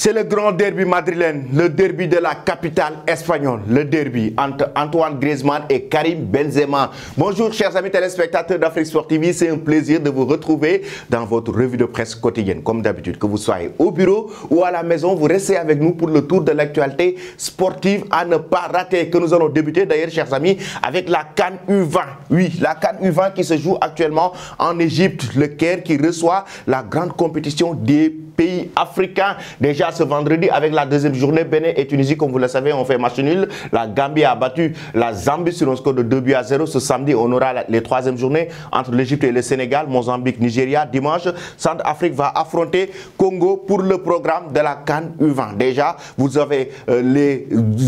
C'est le grand derby madrilène, le derby de la capitale espagnole, le derby entre Antoine Griezmann et Karim Benzema. Bonjour chers amis téléspectateurs d'Afrique Sport TV, c'est un plaisir de vous retrouver dans votre revue de presse quotidienne. Comme d'habitude, que vous soyez au bureau ou à la maison, vous restez avec nous pour le tour de l'actualité sportive à ne pas rater, que nous allons débuter d'ailleurs chers amis avec la CAN U20. Oui, la CAN U20 qui se joue actuellement en Égypte, le Caire qui reçoit la grande compétition des pays africains. Déjà ce vendredi avec la deuxième journée, Bénin et Tunisie, comme vous le savez, ont fait match nul. La Gambie a battu la Zambie sur un score de 2-0. Ce samedi, on aura les troisième journées entre l'Égypte et le Sénégal, Mozambique, Nigeria. Dimanche, Centrafrique va affronter Congo pour le programme de la CAN U20. Déjà, vous avez les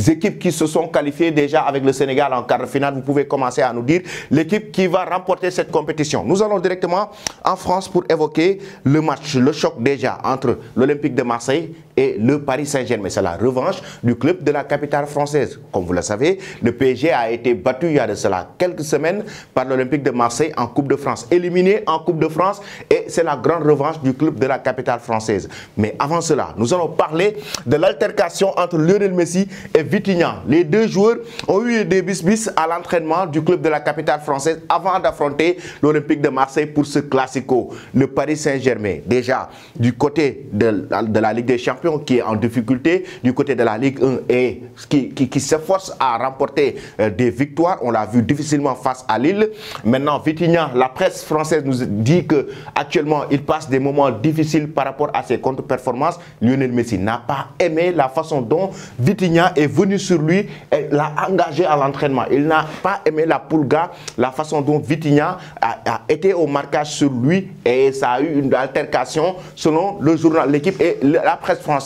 équipes qui se sont qualifiées déjà avec le Sénégal en quart de finale. Vous pouvez commencer à nous dire l'équipe qui va remporter cette compétition. Nous allons directement en France pour évoquer le match, le choc déjà entre l'Olympique de Marseille et le Paris Saint-Germain. C'est la revanche du club de la capitale française. Comme vous le savez, le PSG a été battu il y a de cela quelques semaines par l'Olympique de Marseille en Coupe de France. Éliminé en Coupe de France et c'est la grande revanche du club de la capitale française. Mais avant cela, nous allons parler de l'altercation entre Lionel Messi et Vitinha. Les deux joueurs ont eu des bis-bis à l'entraînement du club de la capitale française avant d'affronter l'Olympique de Marseille pour ce classico. Le Paris Saint-Germain, déjà du côté de la Ligue des Champions, qui est en difficulté, du côté de la Ligue 1 et qui s'efforce à remporter des victoires. On l'a vu difficilement face à Lille. Maintenant, Vitinha, la presse française nous dit que actuellement il passe des moments difficiles par rapport à ses contre-performances. Lionel Messi n'a pas aimé la façon dont Vitinha est venu sur lui et l'a engagé à l'entraînement. Il n'a pas aimé la Pulga, la façon dont Vitinha a été au marquage sur lui et ça a eu une altercation selon le journal, l'équipe et la presse française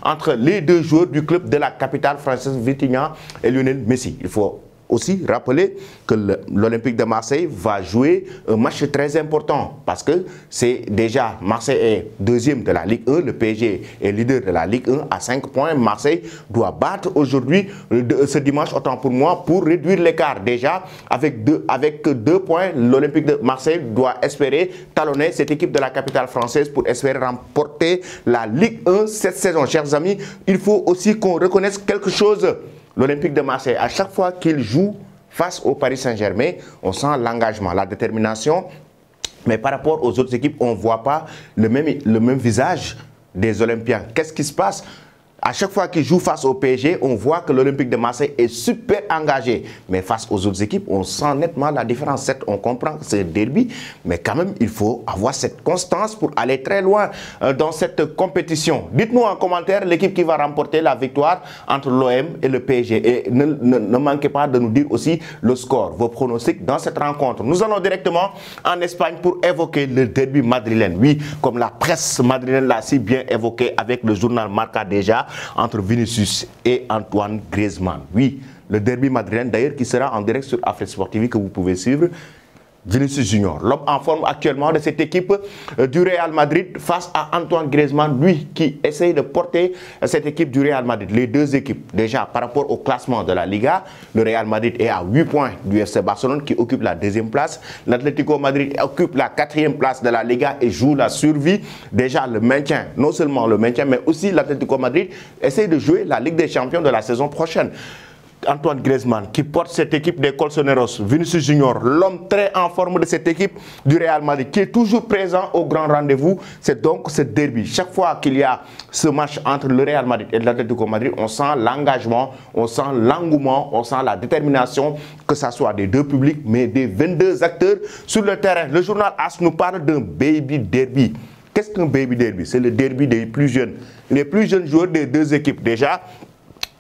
entre les deux joueurs du club de la capitale française, Vitinha et Lionel Messi. Il faut aussi rappeler que l'Olympique de Marseille va jouer un match très important parce que c'est déjà Marseille est deuxième de la Ligue 1, le PSG est leader de la Ligue 1 à 5 points. Marseille doit battre aujourd'hui, ce dimanche, autant pour moi, pour réduire l'écart. Déjà, avec deux points, l'Olympique de Marseille doit espérer talonner cette équipe de la capitale française pour espérer remporter la Ligue 1 cette saison. Chers amis, il faut aussi qu'on reconnaisse quelque chose. L'Olympique de Marseille, à chaque fois qu'il joue face au Paris Saint-Germain, on sent l'engagement, la détermination. Mais par rapport aux autres équipes, on ne voit pas le même visage des Olympiens. Qu'est-ce qui se passe? À chaque fois qu'il joue face au PSG, on voit que l'Olympique de Marseille est super engagé. Mais face aux autres équipes, on sent nettement la différence. Certes, on comprend que c'est un derby, mais quand même, il faut avoir cette constance pour aller très loin dans cette compétition. Dites-nous en commentaire l'équipe qui va remporter la victoire entre l'OM et le PSG. Et ne manquez pas de nous dire aussi le score, vos pronostics dans cette rencontre. Nous allons directement en Espagne pour évoquer le derby madrilène. Oui, comme la presse madrilène l'a si bien évoqué avec le journal Marca déjà, entre Vinicius et Antoine Griezmann. Oui, le derby madrilène d'ailleurs qui sera en direct sur Afrique Sport TV que vous pouvez suivre. Vinicius Junior, l'homme en forme actuellement de cette équipe du Real Madrid face à Antoine Griezmann, lui qui essaye de porter cette équipe du Real Madrid. Les deux équipes, déjà par rapport au classement de la Liga, le Real Madrid est à 8 points du FC Barcelone qui occupe la deuxième place. L'Atlético Madrid occupe la 4e place de la Liga et joue la survie. Déjà le maintien, non seulement le maintien, mais aussi l'Atlético Madrid essaye de jouer la Ligue des Champions de la saison prochaine. Antoine Griezmann qui porte cette équipe des Colchoneros, Vinicius Junior, l'homme très en forme de cette équipe du Real Madrid qui est toujours présent au grand rendez-vous. C'est donc ce derby. Chaque fois qu'il y a ce match entre le Real Madrid et l'Atlético Madrid, on sent l'engagement, on sent l'engouement, on sent la détermination, que ce soit des deux publics, mais des 22 acteurs sur le terrain. Le journal AS nous parle d'un baby derby. Qu'est-ce qu'un baby derby? C'est le derby des plus jeunes. Les plus jeunes joueurs des deux équipes. Déjà,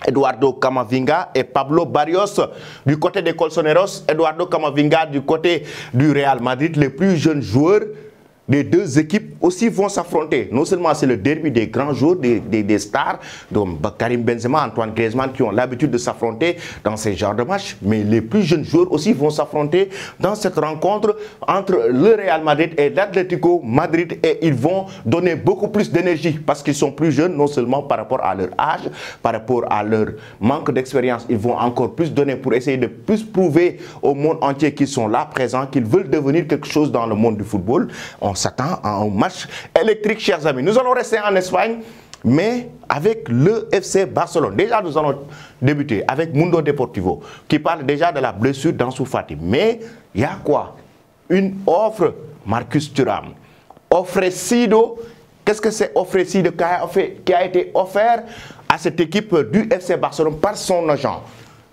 Eduardo Camavinga et Pablo Barrios du côté des Colchoneros, Eduardo Camavinga du côté du Real Madrid, les plus jeunes joueurs les deux équipes aussi vont s'affronter. Non seulement c'est le derby des grands joueurs, des stars, donc Karim Benzema, Antoine Griezmann qui ont l'habitude de s'affronter dans ces genres de matchs, mais les plus jeunes joueurs aussi vont s'affronter dans cette rencontre entre le Real Madrid et l'Atlético Madrid et ils vont donner beaucoup plus d'énergie parce qu'ils sont plus jeunes, non seulement par rapport à leur âge, par rapport à leur manque d'expérience, ils vont encore plus donner pour essayer de plus prouver au monde entier qu'ils sont là présents, qu'ils veulent devenir quelque chose dans le monde du football. On s'attend à un match électrique, chers amis. Nous allons rester en Espagne Mais avec le FC Barcelone, déjà nous allons débuter avec Mundo Deportivo, qui parle déjà de la blessure d'Ansu Fati. Mais il y a quoi? Une offre, Marcus Thuram. Ofrecido, qu'est-ce que c'est Ofrecido qui a été offert à cette équipe du FC Barcelone par son agent?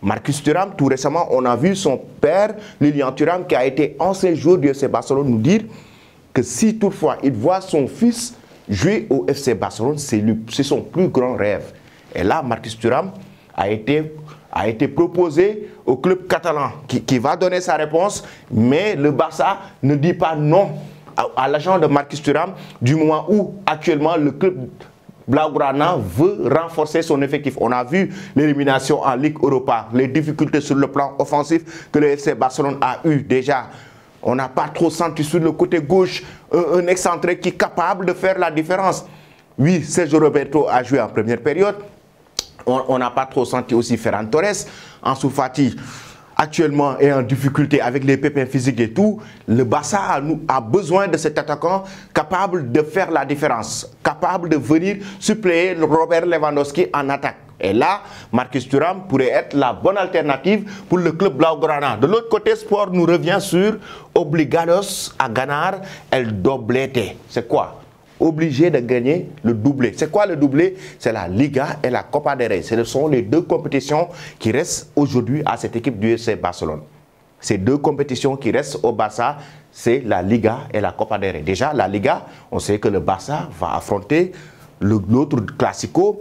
Marcus Thuram, tout récemment, on a vu son père, Lilian Thuram, qui a été ancien joueur du FC Barcelone, nous dire que si toutefois il voit son fils jouer au FC Barcelone, c'est son plus grand rêve. Et là, Marcus Thuram a été proposé au club catalan qui va donner sa réponse, mais le Barça ne dit pas non à l'agent de Marcus Thuram du moment où actuellement le club Blaugrana veut renforcer son effectif. On a vu l'élimination en Ligue Europa, les difficultés sur le plan offensif que le FC Barcelone a eu déjà. On n'a pas trop senti sur le côté gauche un excentré qui est capable de faire la différence. Oui, Sergio Roberto a joué en première période. On n'a pas trop senti aussi Ferran Torres. Ansu Fati actuellement est en difficulté avec les pépins physiques et tout. Le Barça a besoin de cet attaquant capable de faire la différence, capable de venir suppléer Robert Lewandowski en attaque. Et là, Marcus Thuram pourrait être la bonne alternative pour le club Blaugrana. De l'autre côté, Sport nous revient sur obligados a ganar el doblete. C'est quoi? Obligé de gagner le doublé. C'est quoi le doublé? C'est la Liga et la Copa del Rey. Ce sont les deux compétitions qui restent aujourd'hui à cette équipe du FC Barcelone. Ces deux compétitions qui restent au Barça, c'est la Liga et la Copa del Rey. Déjà, la Liga, on sait que le Barça va affronter l'autre classico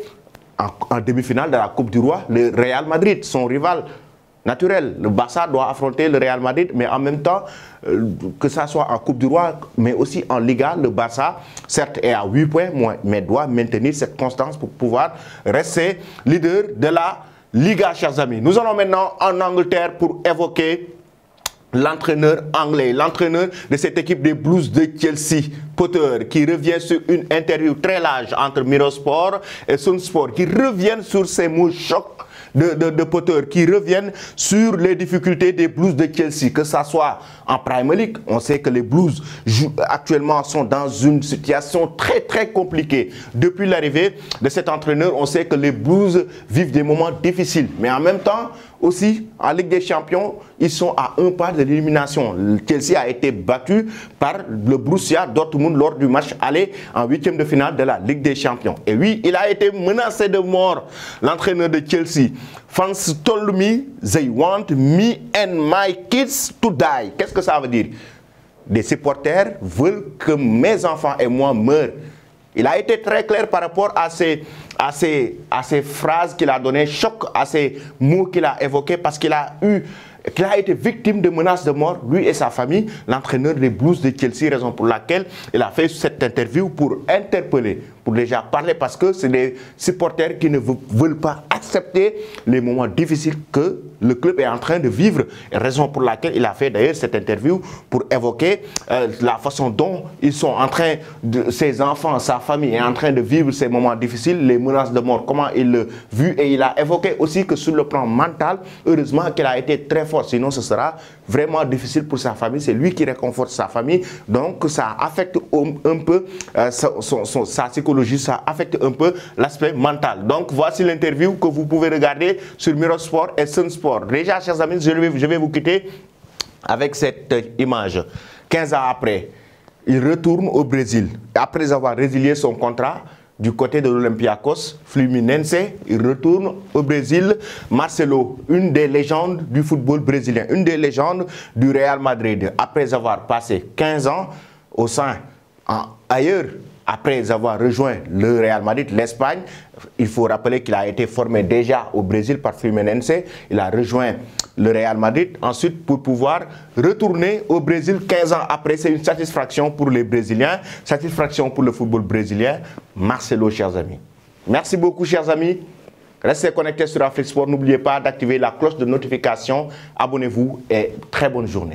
en demi-finale de la Coupe du Roi, le Real Madrid, son rival naturel. Le Barça doit affronter le Real Madrid, mais en même temps, que ça soit en Coupe du Roi, mais aussi en Liga, le Barça, certes, est à 8 points, mais doit maintenir cette constance pour pouvoir rester leader de la Liga, chers amis. Nous allons maintenant en Angleterre pour évoquer l'entraîneur anglais, l'entraîneur de cette équipe des Blues de Chelsea, Potter, qui revient sur une interview très large entre Mirrorsport et Sunsport, qui reviennent sur ces mots chocs de Potter, qui reviennent sur les difficultés des Blues de Chelsea, que ça soit en Premier League. On sait que les Blues actuellement sont dans une situation très compliquée. Depuis l'arrivée de cet entraîneur, on sait que les Blues vivent des moments difficiles, mais en même temps aussi en Ligue des Champions, ils sont à un pas de l'élimination. Chelsea a été battu par le Borussia Dortmund lors du match aller en 8e de finale de la Ligue des Champions. Et oui, il a été menacé de mort, l'entraîneur de Chelsea. Fans told me they want me and my kids to die. Qu'est-ce que ça veut dire? Des supporters veulent que mes enfants et moi meurent. Il a été très clair par rapport à ces phrases qu'il a données, choc à ces mots qu'il a évoqués, parce qu'il a été victime de menaces de mort, lui et sa famille, l'entraîneur des Blues de Chelsea, raison pour laquelle il a fait cette interview pour interpeller, pour déjà parler, parce que c'est des supporters qui ne veulent pas accepter les moments difficiles que le club est en train de vivre, et raison pour laquelle il a fait d'ailleurs cette interview pour évoquer la façon dont ils sont en train, ses enfants, sa famille est en train de vivre ces moments difficiles, les menaces de mort, comment il l'a vu, et il a évoqué aussi que sur le plan mental, heureusement qu'il a été très fort, sinon ce sera vraiment difficile pour sa famille, c'est lui qui réconforte sa famille, donc ça affecte un peu sa psychologie, ça affecte un peu l'aspect mental. Donc voici l'interview que vous pouvez regarder sur Mirrorsport et Sunsport. Déjà, chers amis, je vais vous quitter avec cette image. 15 ans après, il retourne au Brésil. Après avoir résilié son contrat du côté de l'Olympiakos Fluminense, il retourne au Brésil. Marcelo, une des légendes du football brésilien, une des légendes du Real Madrid, après avoir passé 15 ans au sein, ailleurs, après avoir rejoint le Real Madrid, l'Espagne. Il faut rappeler qu'il a été formé déjà au Brésil par Fluminense. Il a rejoint le Real Madrid ensuite pour pouvoir retourner au Brésil 15 ans après. C'est une satisfaction pour les Brésiliens, satisfaction pour le football brésilien. Marcelo, chers amis. Merci beaucoup, chers amis. Restez connectés sur Afrique Sport. N'oubliez pas d'activer la cloche de notification. Abonnez-vous et très bonne journée.